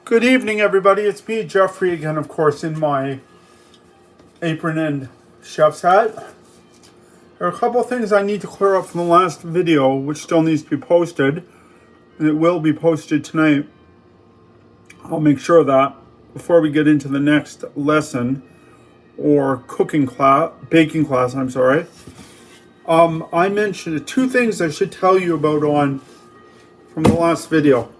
Good evening, everybody. It's me, Jeffrey, again, of course, in my apron and chef's hat. There are a couple of things I need to clear up from the last video, which still needs to be posted, and it will be posted tonight. I'll make sure of that before we get into the next lesson, or baking class, I'm sorry. I mentioned two things I should tell you about from the last video.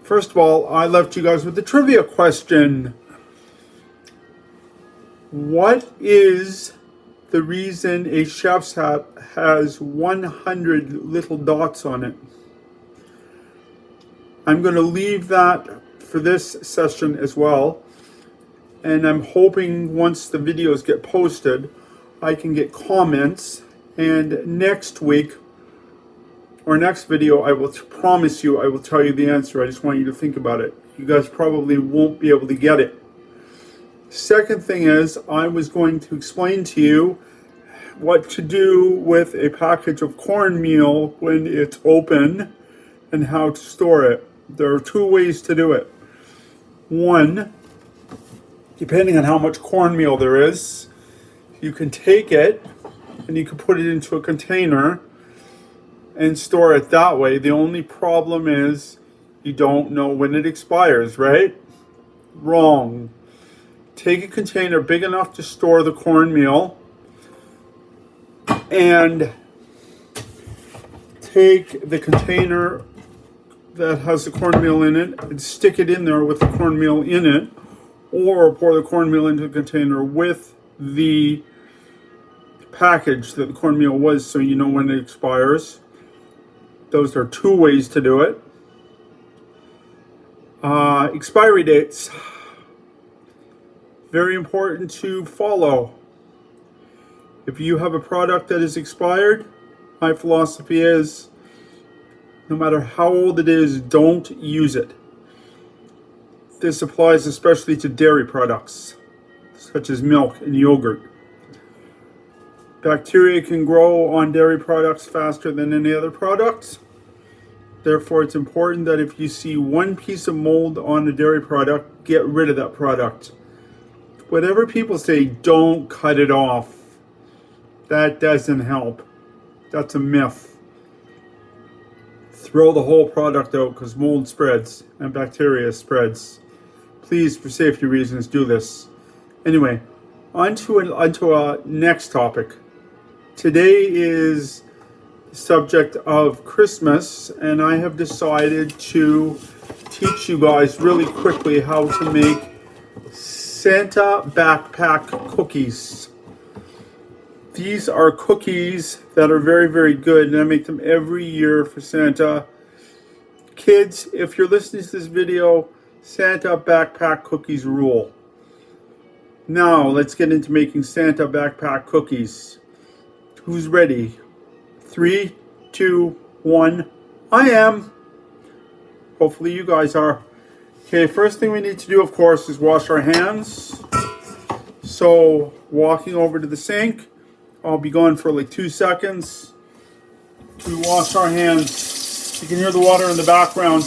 First of all, I left you guys with the trivia question. What is the reason a chef's hat has 100 little dots on it? I'm going to leave that for this session as well. And I'm hoping once the videos get posted, I can get comments. And next week, or next video, I will promise you I will tell you the answer. I just want you to think about it. You guys probably won't be able to get it. Second thing is, I was going to explain to you what to do with a package of cornmeal when it's open and how to store it. There are two ways to do it. One, depending on how much cornmeal there is, you can take it and you can put it into a container and store it that way. The only problem is you don't know when it expires, right? Wrong. Take a container big enough to store the cornmeal and take the container that has the cornmeal in it and stick it in there with the cornmeal in it, or pour the cornmeal into the container with the package that the cornmeal was, so you know when it expires. Those are two ways to do it. Expiry dates. Very important to follow. If you have a product that is expired, my philosophy is, no matter how old it is, don't use it. This applies especially to dairy products, such as milk and yogurt. Bacteria can grow on dairy products faster than any other products. Therefore, it's important that if you see one piece of mold on a dairy product, get rid of that product. Whatever people say, don't cut it off. That doesn't help. That's a myth. Throw the whole product out because mold spreads and bacteria spreads. Please, for safety reasons, do this. Anyway, on to a next topic. Today is the subject of Christmas, and I have decided to teach you guys really quickly how to make Santa backpack cookies. These are cookies that are very, very good, and I make them every year for Santa. Kids, if you're listening to this video, Santa backpack cookies rule. Now, let's get into making Santa backpack cookies. Who's ready? 3, 2, 1. I am. Hopefully you guys are. Okay, first thing we need to do, of course, is wash our hands. So, walking over to the sink, I'll be gone for like 2 seconds. We wash our hands. You can hear the water in the background.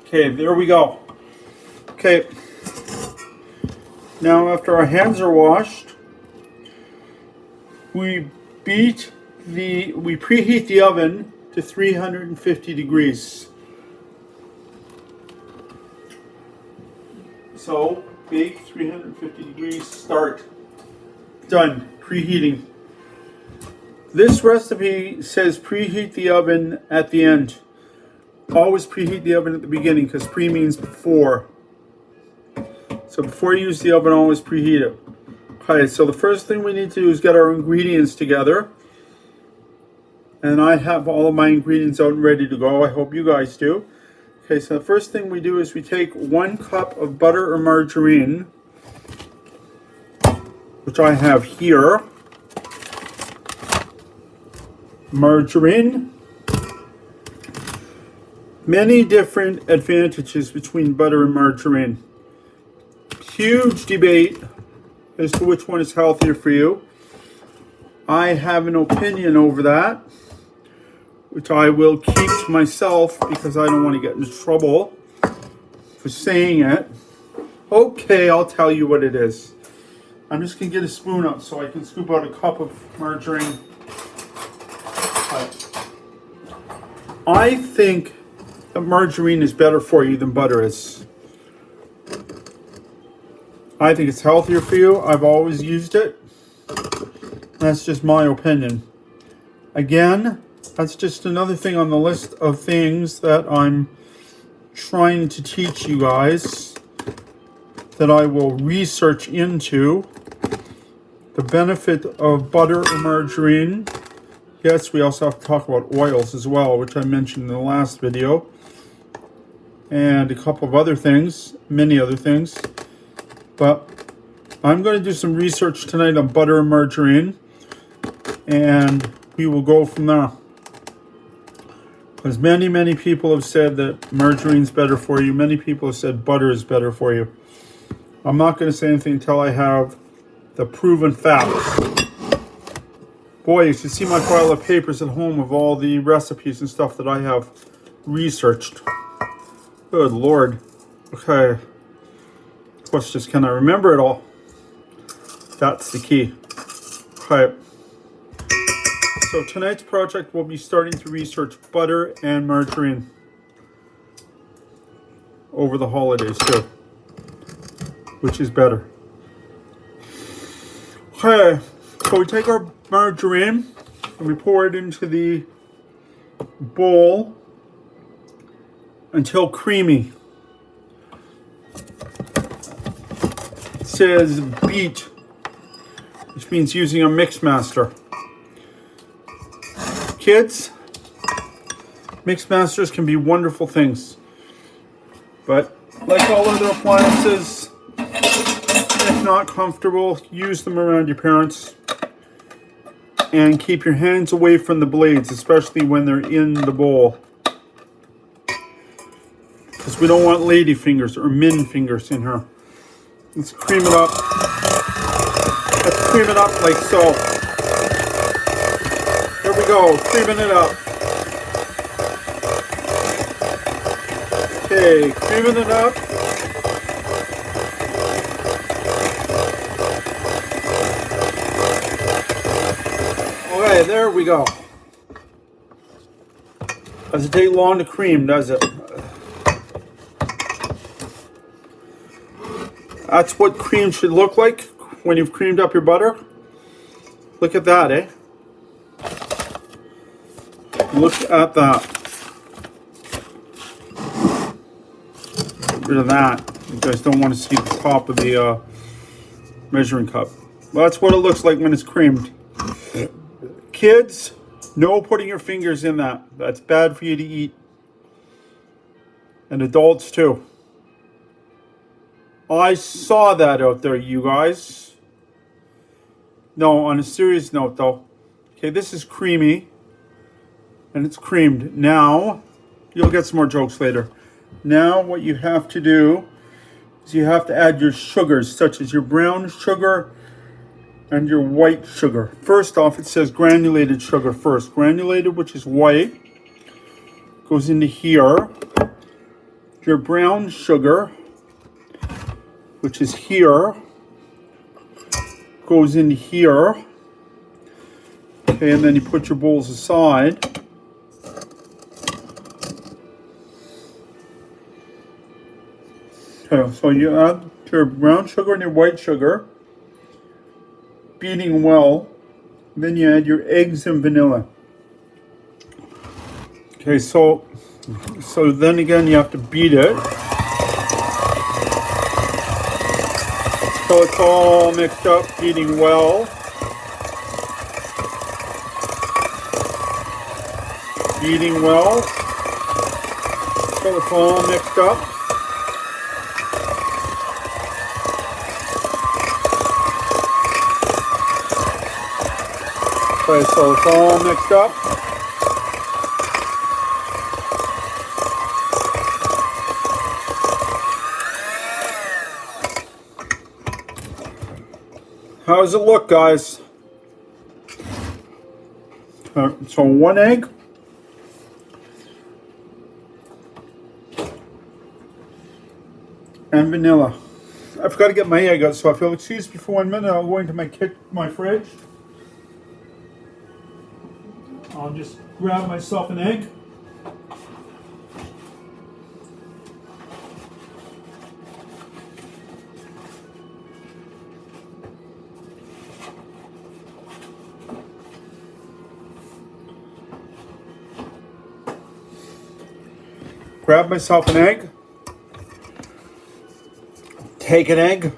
Okay, there we go. Okay. Now, after our hands are washed, we preheat the oven to 350 degrees. So, bake 350 degrees, start. Done, preheating. This recipe says preheat the oven at the end. Always preheat the oven at the beginning because pre means before. So before you use the oven, always preheat it. Okay, so the first thing we need to do is get our ingredients together. And I have all of my ingredients out and ready to go. I hope you guys do. Okay, so the first thing we do is we take 1 cup of butter or margarine, which I have here. Margarine. Many different advantages between butter and margarine. Huge debate as to which one is healthier for you. I have an opinion over that. which I will keep to myself because I don't want to get into trouble for saying it. Okay, I'll tell you what it is. I'm just going to get a spoon up so I can scoop out a cup of margarine. I think that margarine is better for you than butter is. I think it's healthier for you. I've always used it. That's just my opinion. Again, that's just another thing on the list of things that I'm trying to teach you guys, that I will research into. The benefit of butter or margarine. Yes, we also have to talk about oils as well, which I mentioned in the last video. And a couple of other things, many other things. But I'm going to do some research tonight on butter and margarine. And we will go from there. Because many people have said that margarine is better for you. Many people have said butter is better for you. I'm not going to say anything until I have the proven facts. Boy, you should see my pile of papers at home of all the recipes and stuff that I have researched. Good Lord. Okay. Question is, can I remember it all? That's the key. Okay. So tonight's project will be starting to research butter and margarine over the holidays too. Which is better. Okay, so we take our margarine and we pour it into the bowl until creamy. It says beat, which means using a mix master. Kids, mix masters can be wonderful things, but like all other appliances, if not comfortable, use them around your parents. And keep your hands away from the blades, especially when they're in the bowl. Because we don't want lady fingers or min fingers in here. Let's cream it up. Let's cream it up like so. There we go, creaming it up. Okay, creaming it up. Okay, there we go. Doesn't take long to cream, does it? That's what cream should look like when you've creamed up your butter. Look at that, eh? Look at that. Get rid of that. You guys don't want to see the top of the measuring cup. Well, that's what it looks like when it's creamed. Kids, no putting your fingers in that. That's bad for you to eat. And adults too. I saw that out there, you guys. No, on a serious note though. Okay, this is creamy. And it's creamed. Now, you'll get some more jokes later. Now what you have to do is you have to add your sugars, such as your brown sugar and your white sugar. First off, it says granulated sugar first. Granulated, which is white, goes into here. Your brown sugar, which is here, goes into here. Okay, and then you put your bowls aside. Okay, so you add your brown sugar and your white sugar, beating well. Then you add your eggs and vanilla. Okay, so then again you have to beat it so it's all mixed up, beating well. Beating well so it's all mixed up. Okay, so it's all mixed up. How does it look, guys? So 1 egg, and vanilla. I forgot to get my egg out, so if you'll excuse me for 1 minute, I'll go into my fridge. I'll just grab myself an egg. Grab myself an egg. Take an egg.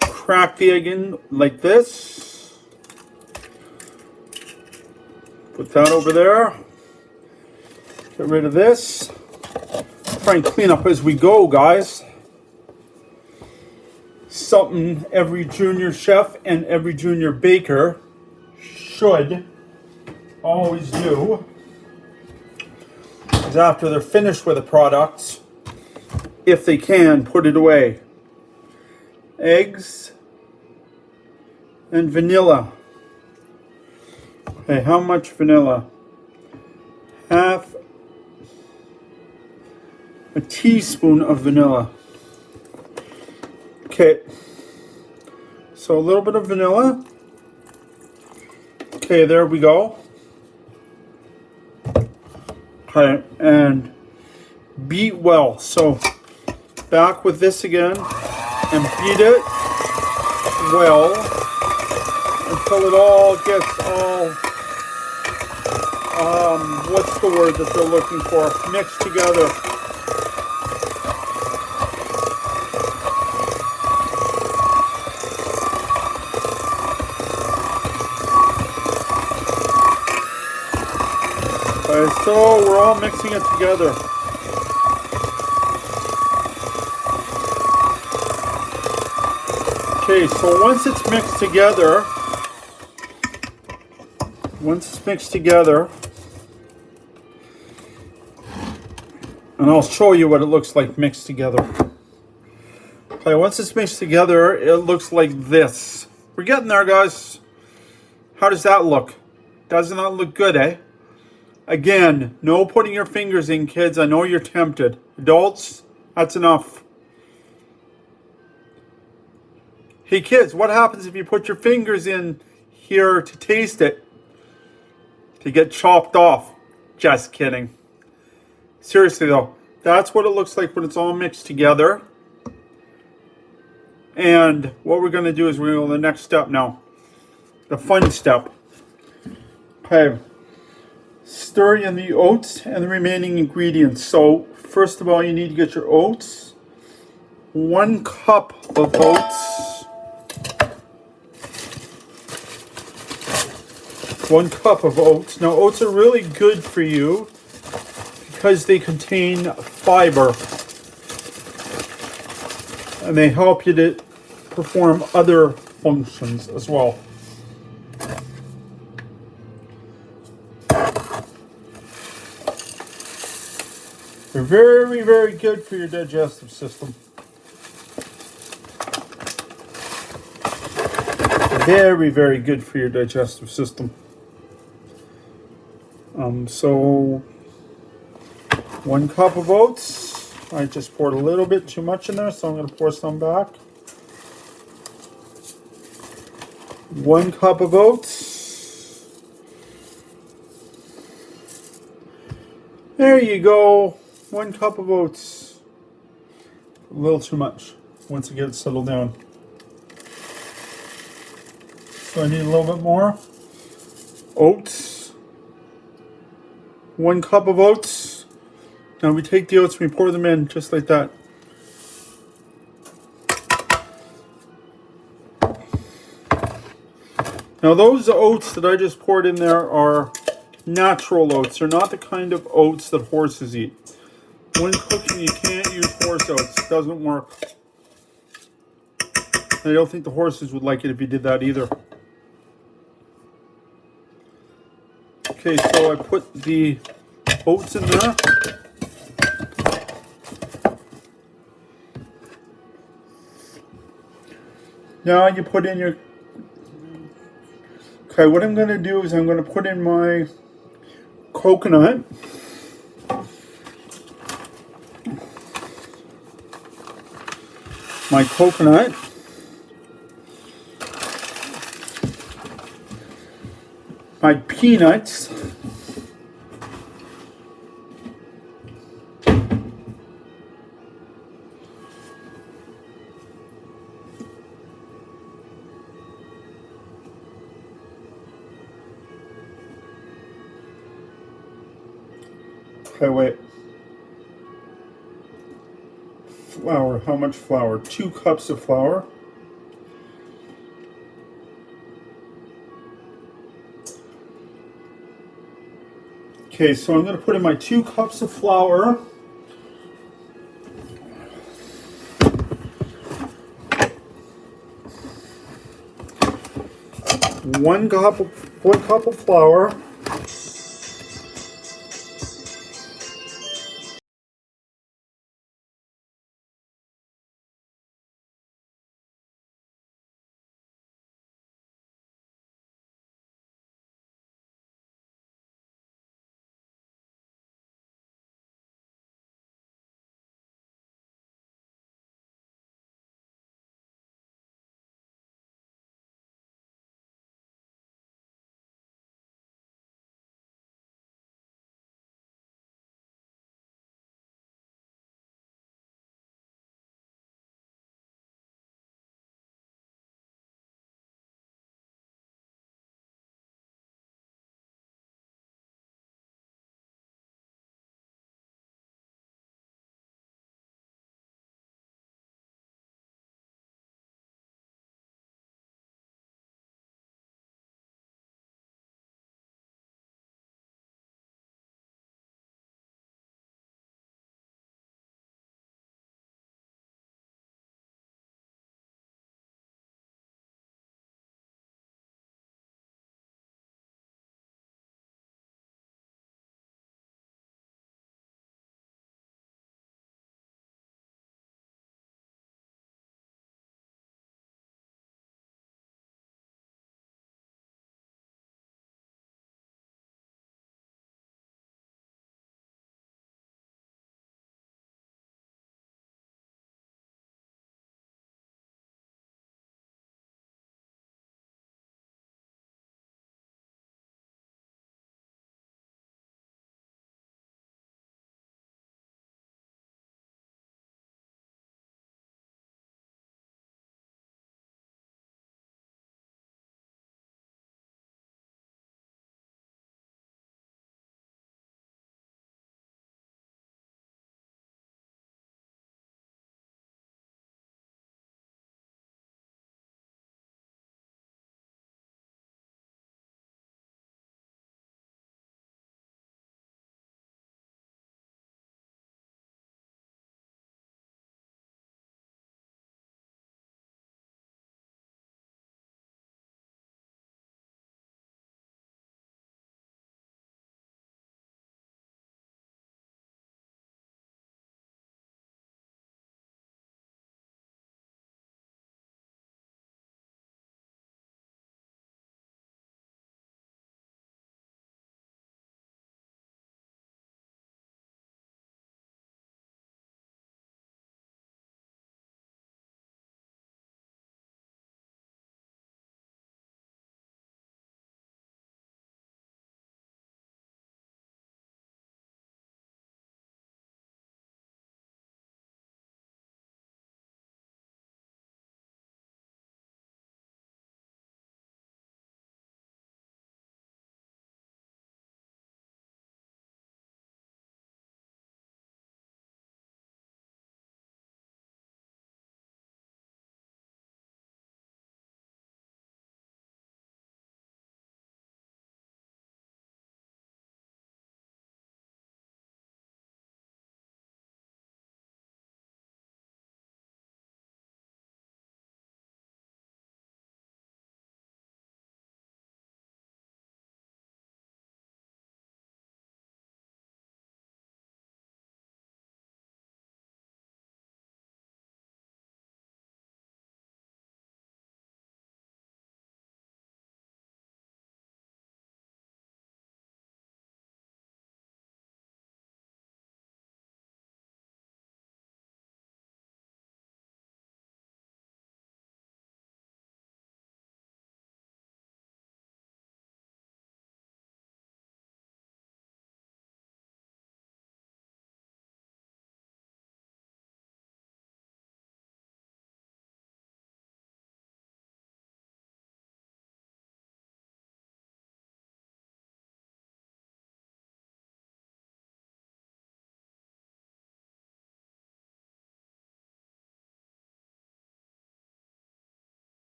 Crack the egg in like this. Put that over there. Get rid of this. Try and clean up as we go, guys. Something every junior chef and every junior baker should always do is after they're finished with a product, if they can, put it away. Eggs and vanilla. Okay, how much vanilla? Half a teaspoon of vanilla. Okay, so a little bit of vanilla. Okay, there we go. Okay, and beat well. So back with this again and beat it well until it all gets all, what's the word that they're looking for? Mixed together. Okay, so we're all mixing it together. Okay, so once it's mixed together, and I'll show you what it looks like mixed together. Okay, once it's mixed together, it looks like this. We're getting there, guys. How does that look? Doesn't that look good, eh? Again, no putting your fingers in, kids. I know you're tempted. Adults, that's enough. Hey, kids, what happens if you put your fingers in here to taste it? To get chopped off. Just kidding. Seriously, though, that's what it looks like when it's all mixed together. And what we're going to do is we're going to go to the next step now. The fun step. Okay. Stir in the oats and the remaining ingredients. So, first of all, you need to get your oats. 1 cup of oats. 1 cup of oats. Now, oats are really good for you because they contain fiber. And they help you to perform other functions as well. They're very, very good for your digestive system. Very, very good for your digestive system. So 1 cup of oats. I just poured a little bit too much in there, so I'm going to pour some back. 1 cup of oats. There you go. 1 cup of oats. A little too much once it gets settled down. So I need a little bit more. Oats. 1 cup of oats. Now we take the oats and we pour them in just like that. Now those oats that I just poured in there are natural oats. They're not the kind of oats that horses eat. When cooking, you can't use horse oats. It doesn't work. I don't think the horses would like it if you did that either. Okay, so I put the oats in there. Now you put in your... Okay, what I'm going to do is I'm going to put in my coconut. my coconut, my peanuts, okay, wait, flour, how much flour? 2 cups of flour. Okay, so I'm going to put in my 2 cups of flour. One cup of flour.